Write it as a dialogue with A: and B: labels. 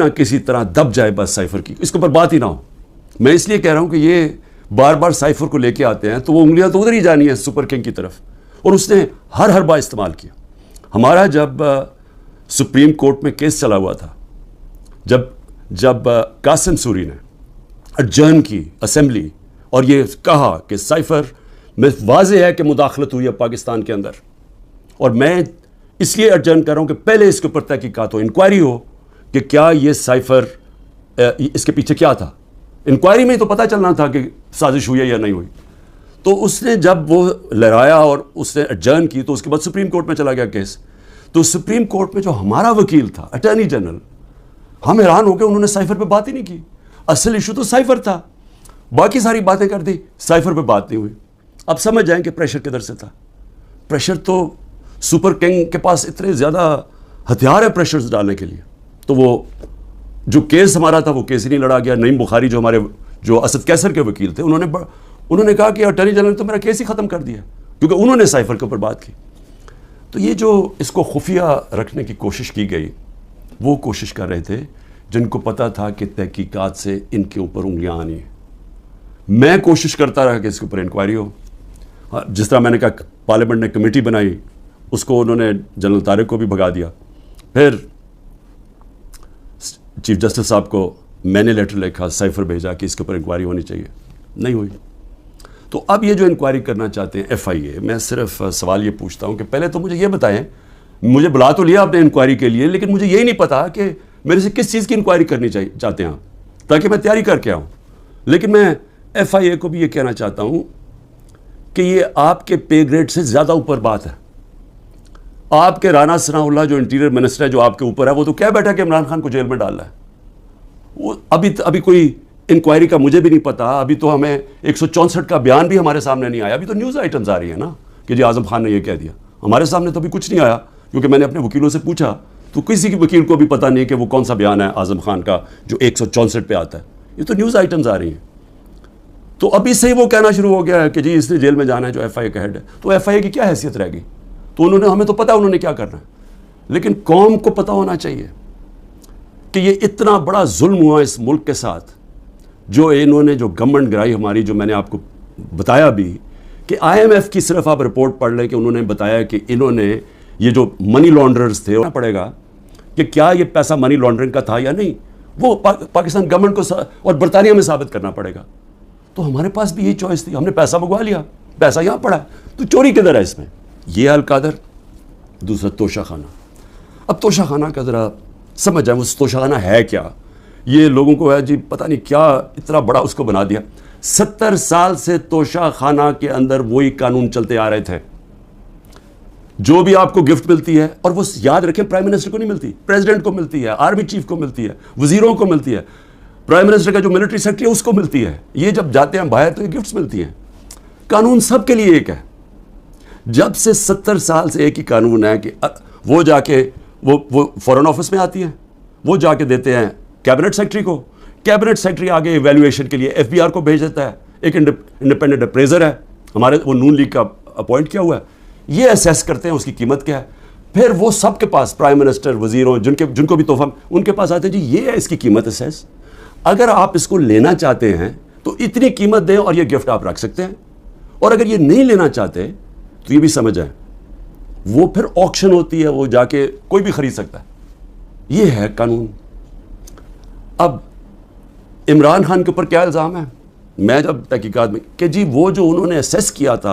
A: نہ کسی طرح دب جائے بس سائفر کی، اس کے اوپر بات ہی نہ ہو. میں اس لیے کہہ رہا ہوں کہ یہ بار بار سائفر کو لے کے آتے ہیں تو وہ انگلیاں تو ادھر ہی جانی ہیں سپر کنگ کی طرف، اور اس نے ہر بار استعمال کیا. ہمارا جب سپریم کورٹ میں کیس چلا ہوا تھا، جب قاسم سوری نے اڈجرن کی اسمبلی اور یہ کہا کہ سائفر میں واضح ہے کہ مداخلت ہوئی ہے پاکستان کے اندر، اور میں اس لیے اڈجرن کر رہا ہوں کہ پہلے اس کے اوپر تحقیقات ہو، انکوائری ہو کہ کیا یہ سائفر اس کے پیچھے کیا تھا. انکوائری میں تو پتہ چلنا تھا کہ سازش ہوئی ہے یا نہیں ہوئی. تو اس نے جب وہ لہرایا اور اس نے اڈجرن کی تو اس کے بعد سپریم کورٹ میں چلا گیا کیس. تو سپریم کورٹ میں جو ہمارا وکیل تھا اٹارنی جنرل، ہم حیران ہو گئے، انہوں نے سائفر پہ بات ہی نہیں کی. اصل ایشو تو سائفر تھا، باقی ساری باتیں کر دی، سائفر پہ بات نہیں ہوئی. اب سمجھ جائیں کہ پریشر کدھر سے تھا. پریشر تو سپر کنگ کے پاس اتنے زیادہ ہتھیار ہے پریشرز ڈالنے کے لیے. تو وہ جو کیس ہمارا تھا وہ کیس ہی نہیں لڑا گیا. نعیم بخاری جو اسد کیسر کے وکیل تھے، انہوں نے کہا کہ اٹارنی جنرل نے تو میرا کیس ہی ختم کر دیا کیونکہ انہوں نے سائفر کے اوپر بات کی. تو یہ جو اس کو خفیہ رکھنے کی کوشش کی گئی، وہ کوشش کر رہے تھے جن کو پتا تھا کہ تحقیقات سے ان کے اوپر انگلیاں آنی ہیں. میں کوشش کرتا رہا کہ اس کے اوپر انکوائری ہو. جس طرح میں نے کہا پارلیمنٹ نے کمیٹی بنائی، اس کو انہوں نے جنرل طارق کو بھی بھگا دیا. پھر چیف جسٹس صاحب کو میں نے لیٹر لکھا، سائفر بھیجا کہ اس کے اوپر انکوائری ہونی چاہیے، نہیں ہوئی. تو اب یہ جو انکوائری کرنا چاہتے ہیں ایف آئی اے، میں صرف سوال یہ پوچھتا ہوں کہ پہلے تو مجھے یہ بتائیں، مجھے بلا تو لیا آپ نے انکوائری کے لیے، لیکن مجھے یہی نہیں پتا کہ میرے سے کس چیز کی انکوائری کرنی چاہتے ہیں آپ، تاکہ میں تیاری کر کے آؤں. لیکن میں ایف آئی اے کو بھی یہ کہنا چاہتا ہوں کہ یہ آپ کے پے گریڈ سے زیادہ اوپر بات ہے. آپ کے رانا ثناء اللہ جو انٹیریئر منسٹر ہے، جو آپ کے اوپر ہے، وہ تو کہہ بیٹھا کہ عمران خان کو جیل میں ڈالنا ہے. وہ ابھی کوئی انکوائری کا مجھے بھی نہیں پتا. ابھی تو ہمیں 164 کا بیان بھی ہمارے سامنے نہیں آیا. ابھی تو نیوز آئٹمز آ رہی ہیں نا کہ جی اعظم خان نے یہ کہہ دیا. ہمارے سامنے تو ابھی کچھ نہیں آیا، کیونکہ میں نے اپنے وکیلوں سے پوچھا تو کسی کی وکیل کو بھی پتہ نہیں کہ وہ کون سا بیان ہے اعظم خان کا جو 164 پہ آتا ہے. یہ تو نیوز آئٹمز آ رہی ہیں. تو ابھی سے ہی وہ کہنا شروع ہو گیا ہے کہ جی اس نے جیل میں جانا ہے جو ایف آئی اے کا ہیڈ ہے. تو ایف آئی اے کی کیا حیثیت رہ گئی؟ تو ہمیں تو پتا انہوں نے کیا کرنا ہے، لیکن قوم کو پتا ہونا چاہیے کہ یہ اتنا بڑا ظلم ہوا اس ملک کے ساتھ. جو انہوں نے جو گورنمنٹ گرائی ہماری، جو میں نے آپ کو بتایا بھی کہ آئی ایم ایف کی صرف آپ رپورٹ پڑھ لیں کہ انہوں نے بتایا کہ انہوں نے یہ جو منی لانڈررز تھے، پڑے گا کہ کیا یہ پیسہ منی لانڈرنگ کا تھا یا نہیں. وہ پاکستان گورنمنٹ کو اور برطانیہ میں ثابت کرنا پڑے گا. تو ہمارے پاس بھی یہی چوائس تھی، ہم نے پیسہ منگوا لیا، پیسہ یہاں پڑا ہے، تو چوری کدھر ہے اس میں؟ یہ القادر. دوسرا توشہ خانہ. اب توشہ خانہ کا ذرا سمجھ جائیں وہ توشہ خانہ ہے کیا. یہ لوگوں کو ہے جی پتہ نہیں کیا اتنا بڑا اس کو بنا دیا. 70 سال سے توشہ خانہ کے اندر وہی قانون چلتے آ رہے تھے. جو بھی آپ کو گفٹ ملتی ہے، اور وہ یاد رکھیں پرائم منسٹر کو نہیں ملتی، پریزیڈنٹ کو ملتی ہے، آرمی چیف کو ملتی ہے، وزیروں کو ملتی ہے، پرائم منسٹر کا جو ملٹری سیکرٹری ہے اس کو ملتی ہے. یہ جب جاتے ہیں باہر تو یہ گفٹس ملتی ہیں. قانون سب کے لیے ایک ہے. جب سے 70 سال سے ایک ہی قانون ہے کہ وہ جا کے وہ فورن آفس میں آتی ہیں، وہ جا کے دیتے ہیں کیبنٹ سیکرٹری کو، کیبنٹ سیکرٹری آگے ایویلویشن کے لیے ایف بی آر کو بھیج دیتا ہے. ایک انڈیپینڈنٹ اپریزر ہے ہمارے، وہ نون لیگ کا اپوائنٹ کیا ہوا ہے، یہ اسیس کرتے ہیں اس کی قیمت کیا ہے. پھر وہ سب کے پاس پرائم منسٹر، وزیروں، جن کو بھی تحفہ ان کے پاس آتے ہیں، جی یہ ہے اس کی قیمت اسیس. اگر آپ اس کو لینا چاہتے ہیں تو اتنی قیمت دیں اور یہ گفٹ آپ رکھ سکتے ہیں. اور اگر یہ نہیں لینا چاہتے تو یہ بھی سمجھ جائیں وہ پھر آکشن ہوتی ہے، وہ جا کے کوئی بھی خرید سکتا ہے. یہ ہے قانون. اب عمران خان کے اوپر کیا الزام ہے؟ میں جب تحقیقات میں کہ جی وہ جو انہوں نے اسیس کیا تھا